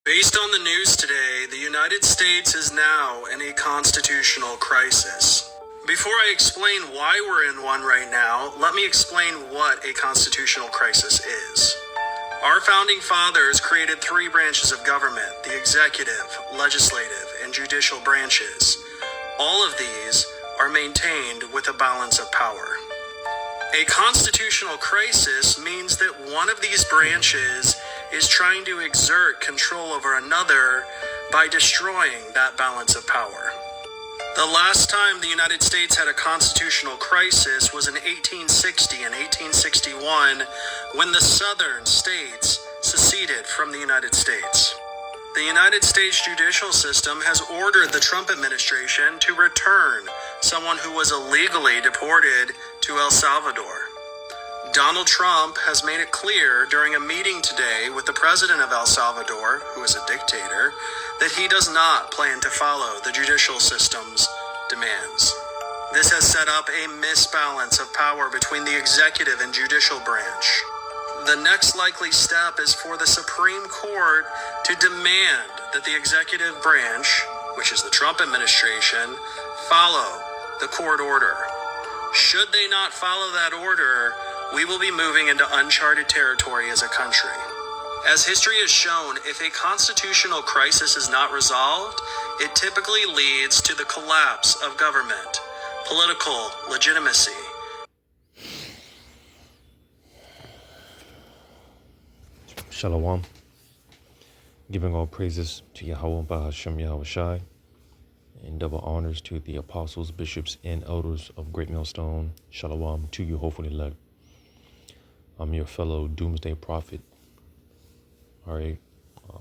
Based on the news today, the United States is now in a constitutional crisis. Before I explain why we're in one right now, let me explain what a constitutional crisis is. Our founding fathers created three branches of government: the executive, legislative, and judicial branches. All of these are maintained with a balance of power. A constitutional crisis means that one of these branches is trying to exert control over another by destroying that balance of power. The last time the United States had a constitutional crisis was in 1860 and 1861, when the southern states seceded from the United States. The United States judicial system has ordered the Trump administration to return someone who was illegally deported to El Salvador. Donald Trump has made it clear during a meeting today with the president of El Salvador, who is a dictator, that he does not plan to follow the judicial system's demands. This has set up a misbalance of power between the executive and judicial branch. The next likely step is for the Supreme Court to demand that the executive branch, which is the Trump administration, follow the court order. Should they not follow that order, we will be moving into uncharted territory as a country. As history has shown, if a constitutional crisis is not resolved, it typically leads to the collapse of government, political legitimacy. Shalom. Giving all praises to Yahweh Bahashem Yahweh Shai, and double honors to the apostles, bishops, and elders of Great Millstone. Shalom to you, hopefully elect. I'm your fellow doomsday prophet. All right.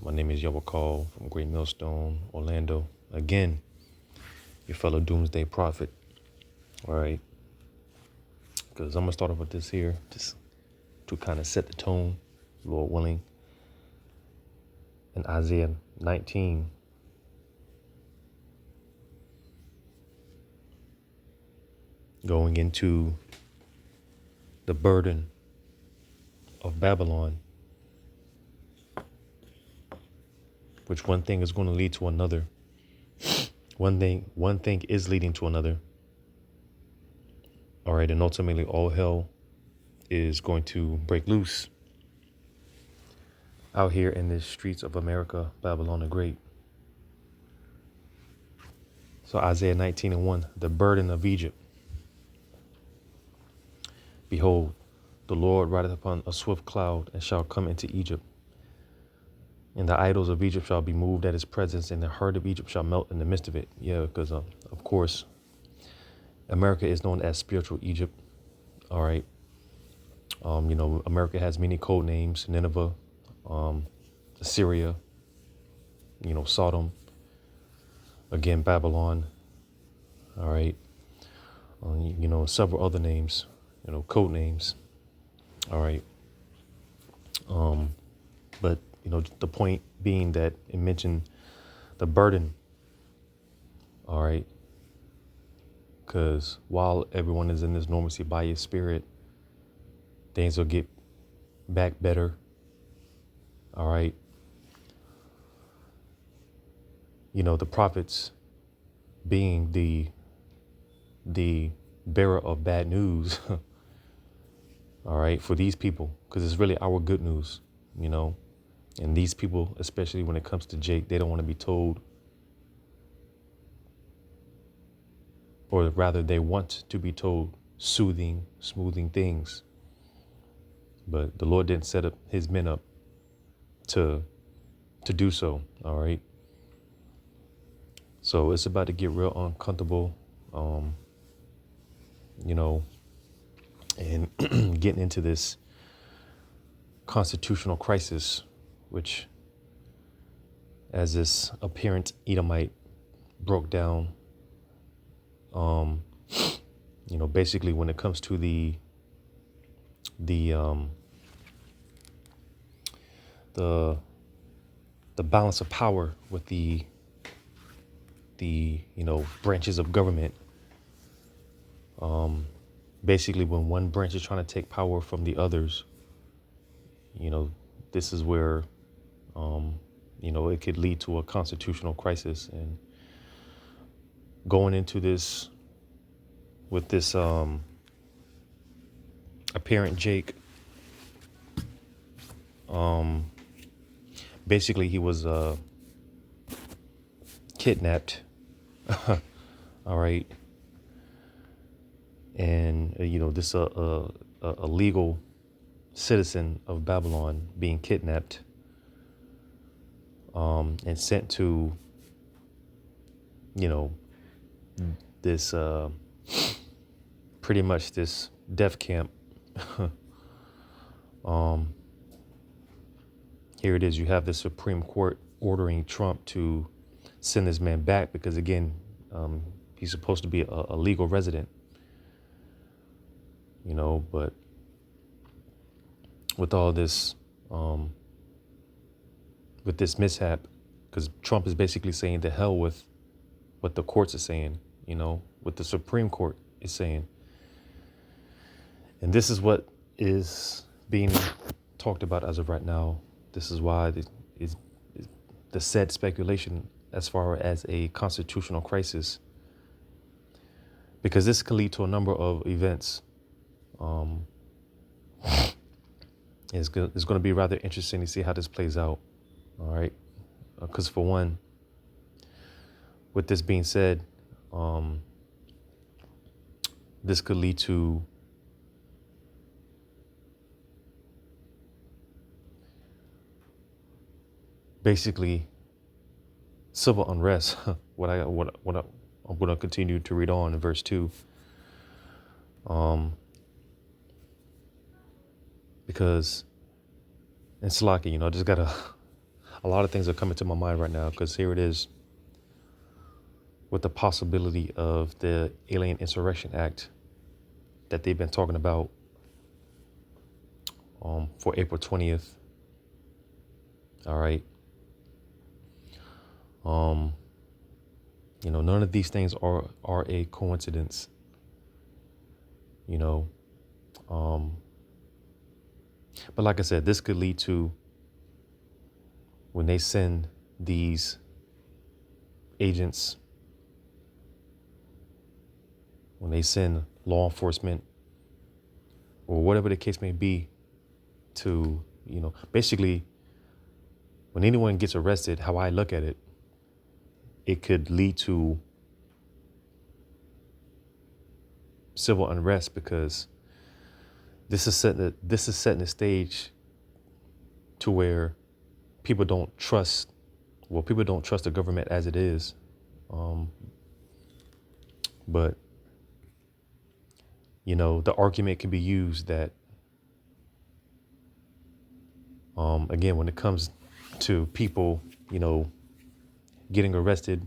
My name is Yahweh Call from Great Millstone, Orlando. Again, your fellow doomsday prophet. All right. Because I'm going to start off with this here, just to kind of set the tone, Lord willing. In Isaiah 19, going into the burden of Babylon, which one thing is going to lead to another. One thing is leading to another. All right, and ultimately all hell is going to break loose out here in the streets of America, Babylon the Great. So Isaiah 19:1, the burden of Egypt. Behold, the Lord rideth upon a swift cloud, and shall come into Egypt. And the idols of Egypt shall be moved at his presence, and the heart of Egypt shall melt in the midst of it. Yeah, because of course, America is known as spiritual Egypt. All right. America has many code names: Nineveh, Assyria, Sodom, again, Babylon. All right. Several other names, code names. All right. But, the point being that it mentioned the burden. All right. Because while everyone is in this normalcy by his spirit, things will get back better. All right. The prophets being the bearer of bad news. All right, for these people, because it's really our good news, and these people, especially when it comes to Jake, they don't want to be told, or rather they want to be told soothing, smoothing things. But the Lord didn't set up his men up to do so. All right. So it's about to get real uncomfortable, and getting into this constitutional crisis, which, as this apparent Edomite broke down, basically when it comes to the balance of power with the branches of government. Basically, when one branch is trying to take power from the others, this is where it could lead to a constitutional crisis. And going into this with this apparent Jake, basically he was kidnapped. All right. And, this a legal citizen of Babylon being kidnapped and sent to, this pretty much this death camp. Here it is. You have the Supreme Court ordering Trump to send this man back because, again, he's supposed to be a legal resident. But with all this, with this mishap, because Trump is basically saying to hell with what the courts are saying, what the Supreme Court is saying. And this is what is being talked about as of right now. This is why the said speculation as far as a constitutional crisis, because this could lead to a number of events. It's going to be rather interesting to see how this plays out. All right. Because for one, with this being said, this could lead to basically civil unrest. What I'm going to continue to read on in verse 2. Because in Slaki, just got a lot of things are coming to my mind right now, because here it is with the possibility of the Alien Insurrection Act that they've been talking about for April 20th. All right. None of these things are a coincidence. But like I said, this could lead to, when they send these agents, when they send law enforcement or whatever the case may be to, basically when anyone gets arrested, how I look at it, it could lead to civil unrest, because this is setting the stage to where people don't trust the government as it is. But the argument can be used that, again, when it comes to people, getting arrested,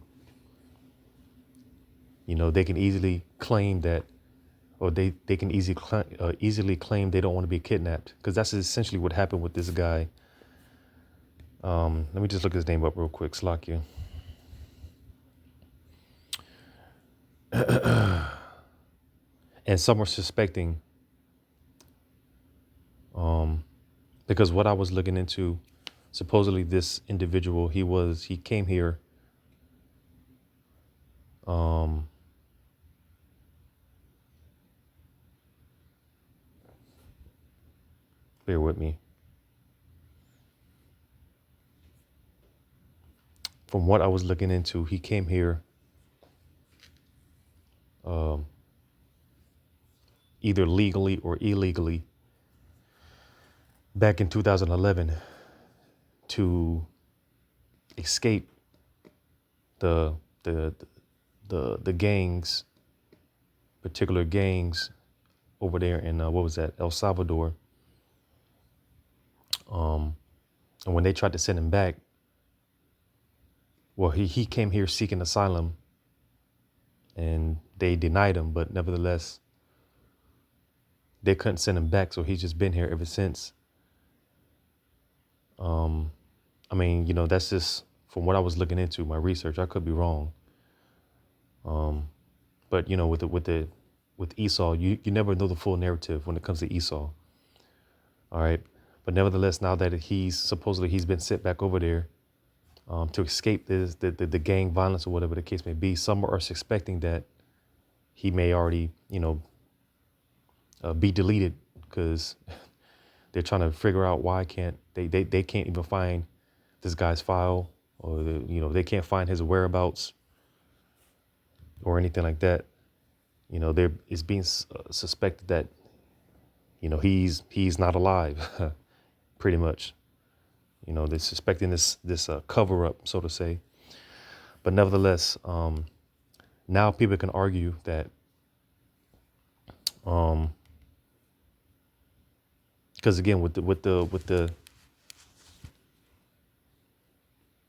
they can easily claim that, or they can easily claim they don't want to be kidnapped, because that's essentially what happened with this guy. Let me just look his name up real quick. Slakia. And some are suspecting, because what I was looking into, supposedly this individual, he came here, bear with me. From what I was looking into, he came here either legally or illegally back in 2011 to escape the gangs, particular gangs over there in El Salvador. And when they tried to send him back, well, he came here seeking asylum, and they denied him, but nevertheless, they couldn't send him back, so he's just been here ever since. That's just from what I was looking into, my research. I could be wrong. But with Esau, you never know the full narrative when it comes to Esau. All right. But nevertheless, now that he's been sent back over there, to escape the gang violence or whatever the case may be. Some are suspecting that he may already, be deleted because they're trying to figure out why they can't even find this guy's file, or they can't find his whereabouts or anything like that. There is being suspected that he's not alive, pretty much. They're suspecting this cover up, so to say. But nevertheless, now people can argue that because again with the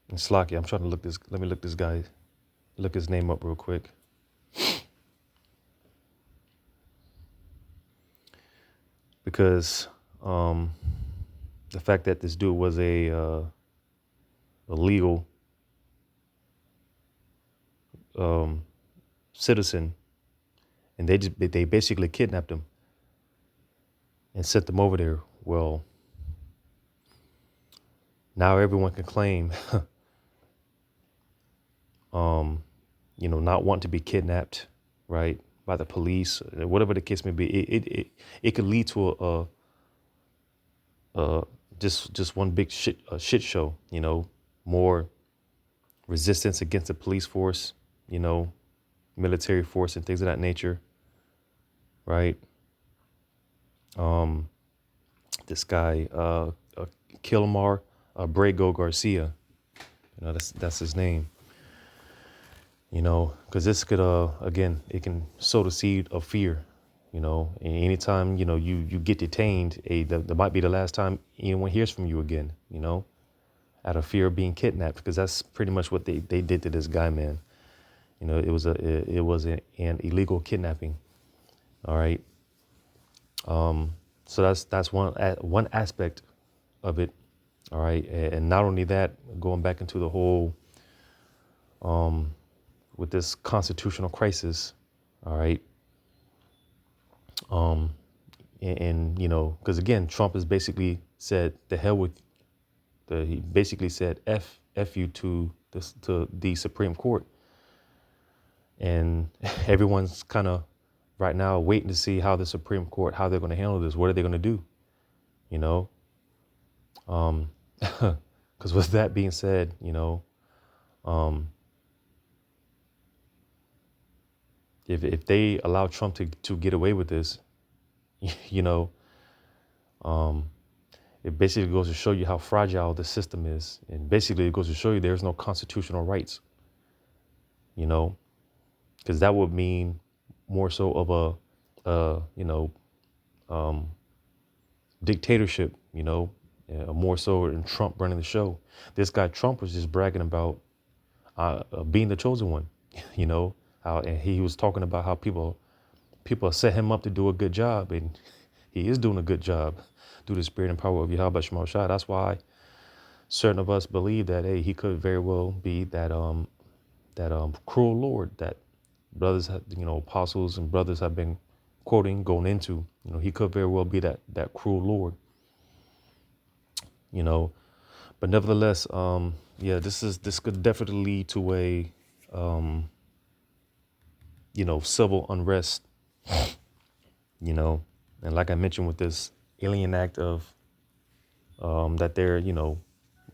and Slacky, I'm trying to let me look his name up real quick. Because the fact that this dude was a legal citizen, and they basically kidnapped him and sent them over there. Well, now everyone can claim, not wanting to be kidnapped, right, by the police, whatever the case may be. It could lead to just one big shit show. More resistance against the police force, military force and things of that nature, right? This guy, Kilmar Abrego Garcia, that's his name. Because this could, again, it can sow the seed of fear. And anytime you get detained, that might be the last time anyone hears from you again. Out of fear of being kidnapped, because that's pretty much what they did to this guy, man. It was an illegal kidnapping. All right. So that's one aspect of it. All right. And not only that, going back into the whole with this constitutional crisis. All right. And because again, Trump has basically said the hell with he basically said F you to the Supreme Court. And everyone's kind of right now waiting to see how the Supreme Court, how they're going to handle this. What are they going to do? Because with that being said, if they allow Trump to get away with this, it basically goes to show you how fragile the system is. And basically it goes to show you there's no constitutional rights, because that would mean more so of a dictatorship, more so in Trump running the show. This guy Trump was just bragging about being the chosen one, and he was talking about how people set him up to do a good job, and he is doing a good job through the spirit and power of Yahweh Shema Shai. That's why certain of us believe that, hey, he could very well be that cruel Lord that brothers have, apostles and brothers have been quoting, going into. He could very well be that cruel Lord. But nevertheless, this could definitely lead to a civil unrest, and like I mentioned with this Alien Act of that they're,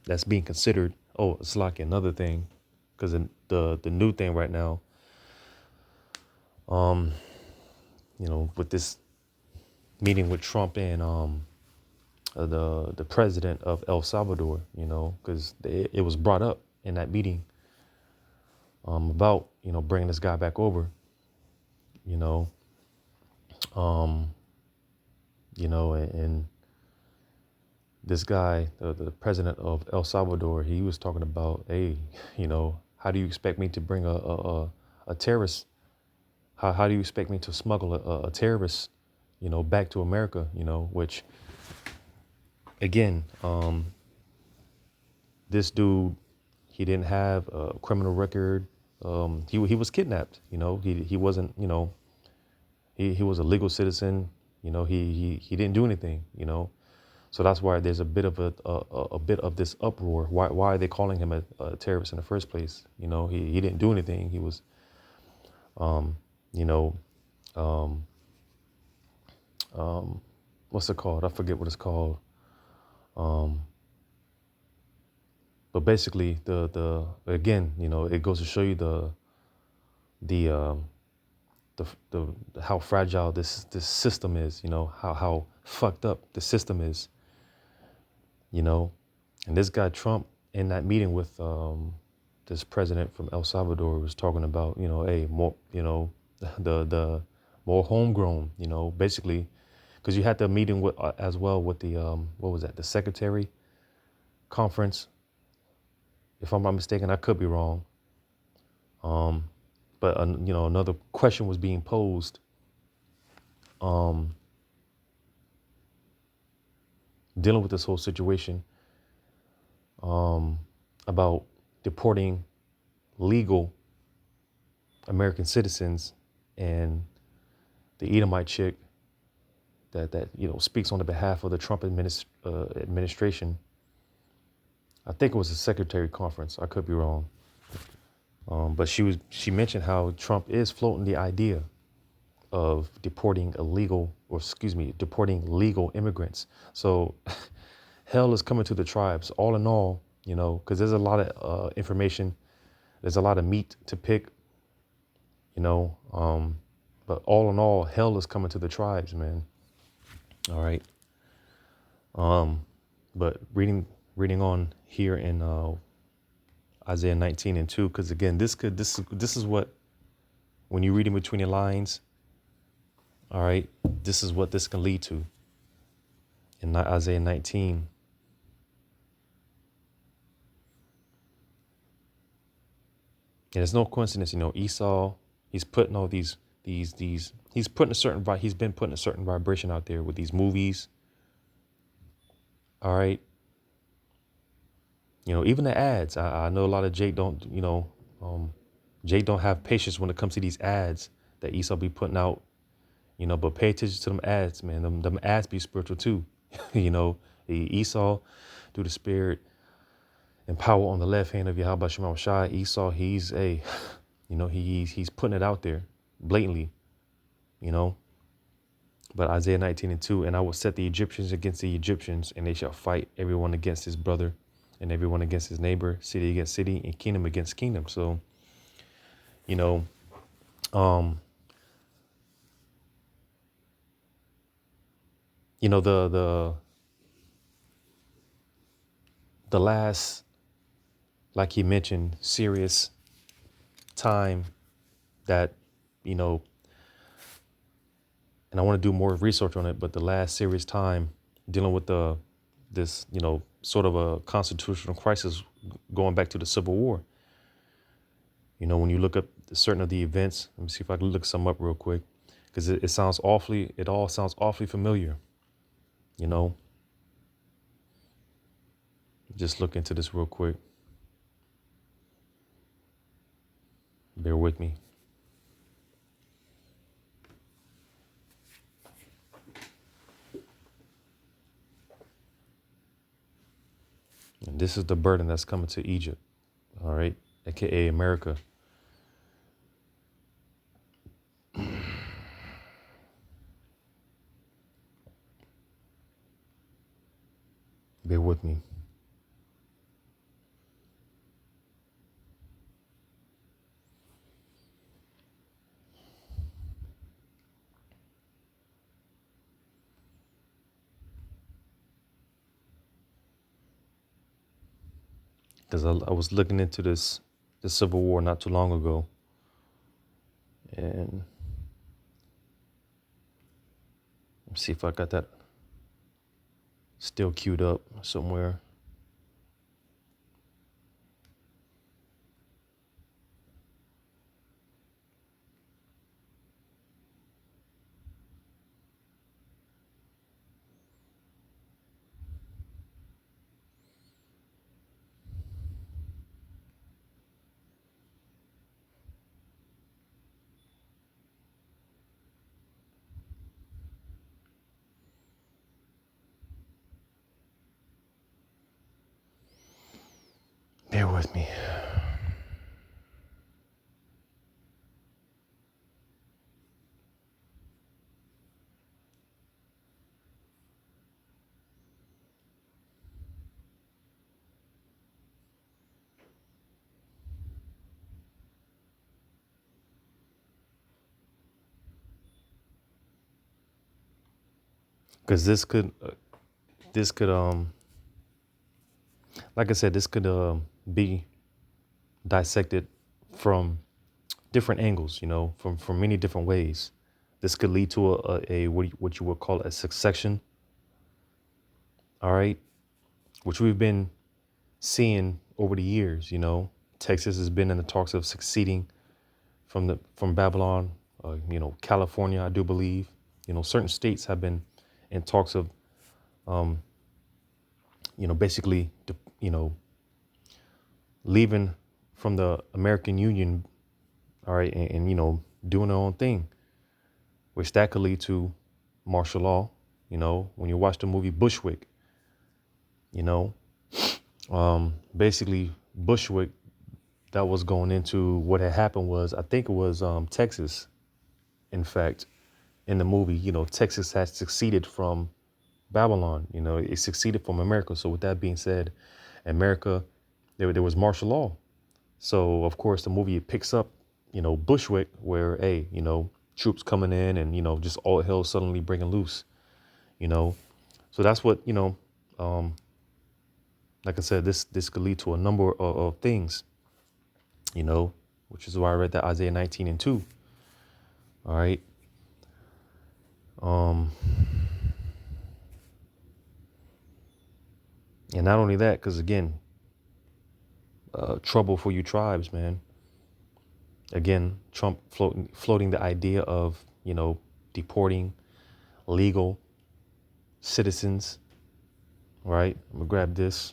that's being considered. Oh, it's like another thing, because the new thing right now, with this meeting with Trump and the president of El Salvador, because it was brought up in that meeting about bringing this guy back over, and this guy, the president of El Salvador, he was talking about, hey, how do you expect me to bring a terrorist? How do you expect me to smuggle a terrorist, back to America, which, again, this dude, he didn't have a criminal record. He was kidnapped, he wasn't, he was a legal citizen, he didn't do anything, So that's why there's a bit of a bit of this uproar. Why are they calling him a terrorist in the first place? You know, he didn't do anything. He was, you know, what's it called? I forget what it's called. But basically, the again, you know, it goes to show you the the how fragile this system is. You know, how fucked up the system is. You know, and this guy Trump in that meeting with this president from El Salvador was talking about, you know, hey, more, you know, the more homegrown, you know, basically, because you had the meeting with as well with the what was that, the secretary conference, if I'm not mistaken. I could be wrong. But you know, another question was being posed, dealing with this whole situation, about deporting legal American citizens, and the Edomite chick that you know speaks on the behalf of the Trump administration. I think it was a secretary conference. I could be wrong. But she mentioned how Trump is floating the idea of deporting deporting legal immigrants. So hell is coming to the tribes. All in all, you know, because there's a lot of information, there's a lot of meat to pick, you know. But all in all, hell is coming to the tribes, man. All right. But reading on here in Isaiah 19:2, because again, this is what, when you read in between the lines, all right, this is what this can lead to. In Isaiah 19, and it's no coincidence, you know, Esau, he's putting all these he's putting he's been putting a certain vibration out there with these movies. All right. You know, even the ads. I know a lot of Jake don't, you know, Jake don't have patience when it comes to these ads that Esau be putting out, you know, but pay attention to them ads, man. Them ads be spiritual too. You know, Esau through the spirit and power on the left hand of Yahweh Shema Shai. Esau, he's you know, he's putting it out there blatantly, you know. But Isaiah 19:2, and I will set the Egyptians against the Egyptians, and they shall fight everyone against his brother, and everyone against his neighbor, city against city, and kingdom against kingdom. So, you know, you know, the last, like he mentioned, serious time that, you know, and I want to do more research on it, but the last serious time dealing with this, you know, sort of a constitutional crisis going back to the Civil War. You know, when you look up certain of the events, let me see if I can look some up real quick, because it all sounds awfully familiar. You know, just look into this real quick. Bear with me. And this is the burden that's coming to Egypt, all right, aka America. Bear with me. Because I was looking into the Civil War not too long ago, and let's see if I got that still queued up somewhere. Bear with me. Because this could, like I said, this could be dissected from different angles, from many different ways. This could lead to a what you would call a succession. All right, which we've been seeing over the years. Texas has been in the talks of succeeding from Babylon. California, I do believe. Certain states have been in talks of, basically, leaving from the American Union. All right, and doing their own thing, which that could lead to martial law. When you watch the movie Bushwick, you know, basically Bushwick, that was going into what had happened was, I think it was Texas. In fact, in the movie, Texas has succeeded from Babylon. It succeeded from America. So with that being said, America, there was martial law. So of course the movie picks up, Bushwick, where troops coming in and just all hell suddenly breaking loose. So that's what like I said, this could lead to a number of things. Which is why I read that Isaiah 19:2. All right. And not only that, because again, trouble for you tribes, man. Again, Trump floating the idea of, deporting legal citizens. Right. I'm gonna grab this.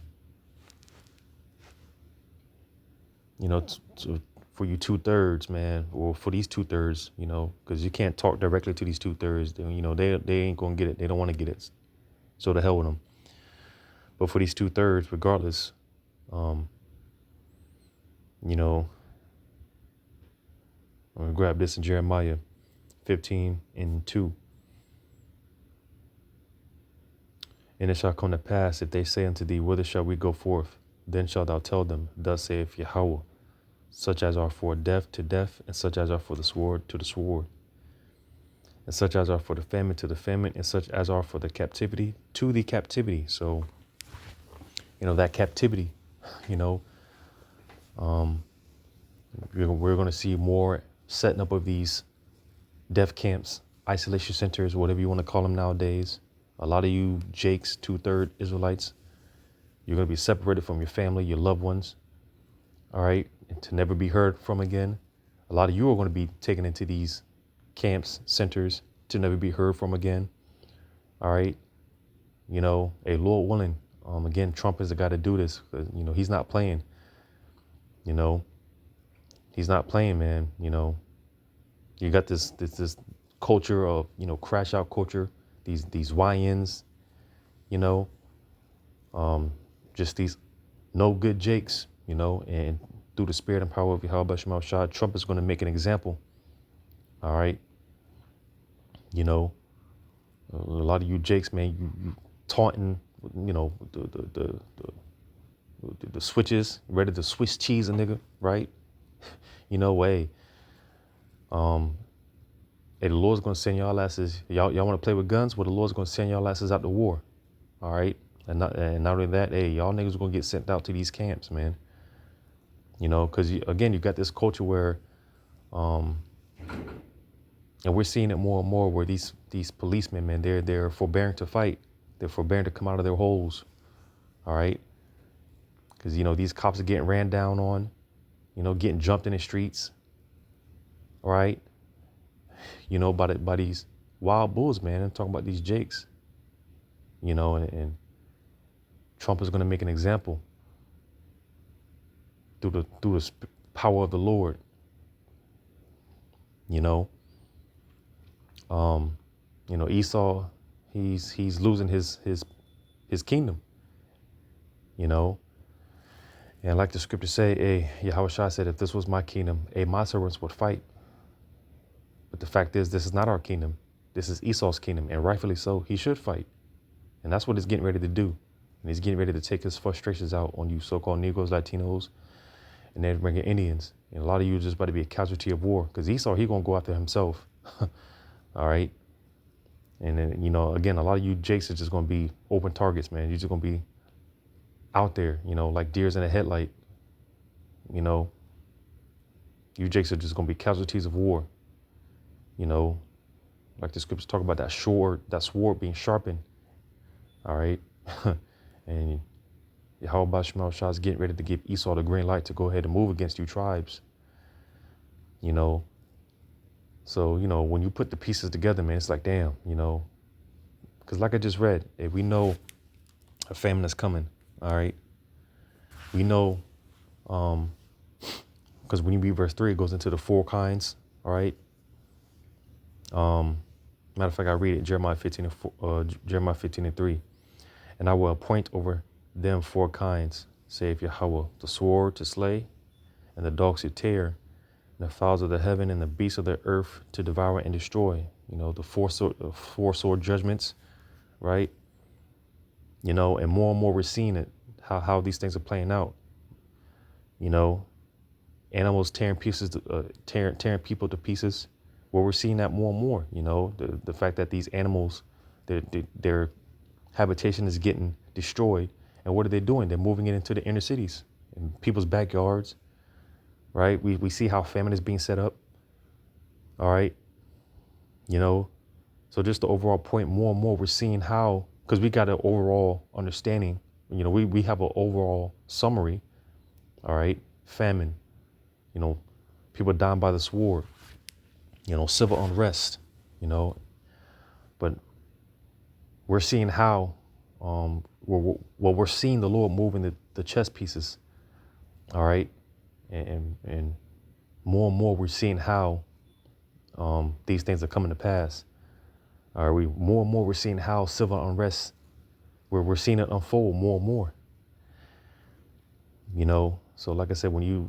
For you 2/3, man, or for these 2/3, because you can't talk directly to these 2/3. They ain't gonna get it. They don't want to get it. So the hell with them. But for these 2/3, regardless, I'm gonna grab this in Jeremiah 15:2. And it shall come to pass, if they say unto thee, whither shall we go forth? Then shalt thou tell them, thus saith Yahweh, such as are for death to death, and such as are for the sword to the sword, and such as are for the famine to the famine, and such as are for the captivity to the captivity. So, that captivity, we're going to see more setting up of these death camps, isolation centers, whatever you want to call them nowadays. A lot of you Jakes, 2/3 Israelites, you're going to be separated from your family, your loved ones. All right. And to never be heard from again. A lot of you are going to be taken into these camps, centers, to never be heard from again. All right. A Lord willing. Again, Trump is the guy to do this. He's not playing. He's not playing, man. You got this culture of, crash out culture. These YNs, just these no good Jakes, and through the spirit and power of Yahweh Shema Shah, Trump is going to make an example. All right. A lot of you Jakes, man, you taunting, the switches, ready to Swiss cheese a nigga, right? Hey, the Lord's going to send y'all asses. Y'all want to play with guns? Well, the Lord's going to send y'all asses out to war. All right. And not only that, hey, y'all niggas are going to get sent out to these camps, man. Because again, you got this culture where, and we're seeing it more and more where these policemen, man, they're forbearing to fight. They're forbearing to come out of their holes. All right. Because, these cops are getting ran down on, getting jumped in the streets. All right. By these wild bulls, man. I'm talking about these Jakes, and Trump is going to make an example through the power of the Lord, Esau, he's losing his kingdom, And like the scripture say, Yahweh Shai said, if this was my kingdom, my servants would fight. But the fact is, this is not our kingdom. This is Esau's kingdom, and rightfully so. He should fight. And that's what he's getting ready to do. And he's getting ready to take his frustrations out on you so-called Negroes, Latinos, and then bringing Indians. And a lot of you are just about to be a casualty of war, because Esau, he going to go after himself. All right. And then, again, a lot of you Jakes are just going to be open targets, man. You're just going to be out there, like deers in a headlight. You Jakes are just going to be casualties of war. Like the scriptures talk about that sword being sharpened. All right. And Yahweh Shai is getting ready to give Esau the green light to go ahead and move against you tribes. So, when you put the pieces together, man, it's like, damn, because like I just read, if we know a famine is coming, all right, we know, because when you read verse 3, it goes into the four kinds, all right. Matter of fact, I read it, Jeremiah 15:3. And I will appoint over them four kinds, saith Yahweh, the sword to slay, and the dogs to tear, and the fowls of the heaven and the beasts of the earth to devour and destroy. The four sword judgments, right? And more and more we're seeing it, how these things are playing out. Animals tearing tearing people to pieces. Well, we're seeing that more and more. The fact that these animals, their habitation is getting destroyed, and what are they doing? They're moving it into the inner cities, in people's backyards. Right? We see how famine is being set up. All right. So just the overall point, more and more we're seeing how, because we got an overall understanding, we have an overall summary. All right. Famine, people dying by the sword, civil unrest, but we're seeing how, we're seeing the Lord moving the chess pieces. All right. And more and more we're seeing how these things are coming to pass. All right, more and more we're seeing how civil unrest, we're seeing it unfold more and more. So like I said, when you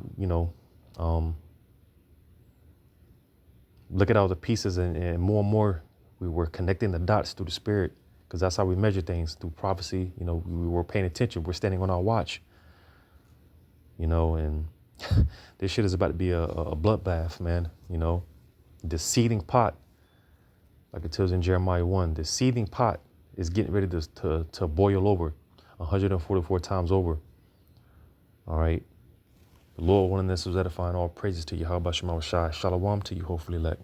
look at all the pieces and more we were connecting the dots through the spirit, because that's how we measure things, through prophecy. We were paying attention. We're standing on our watch. And this shit is about to be a bloodbath, man. The seething pot, like it tells in Jeremiah 1, the seething pot is getting ready to boil over 144 times over. All right. The Lord wanting this was edifying. All praises to Yahweh Shai. Shalom to you, hopefully elect.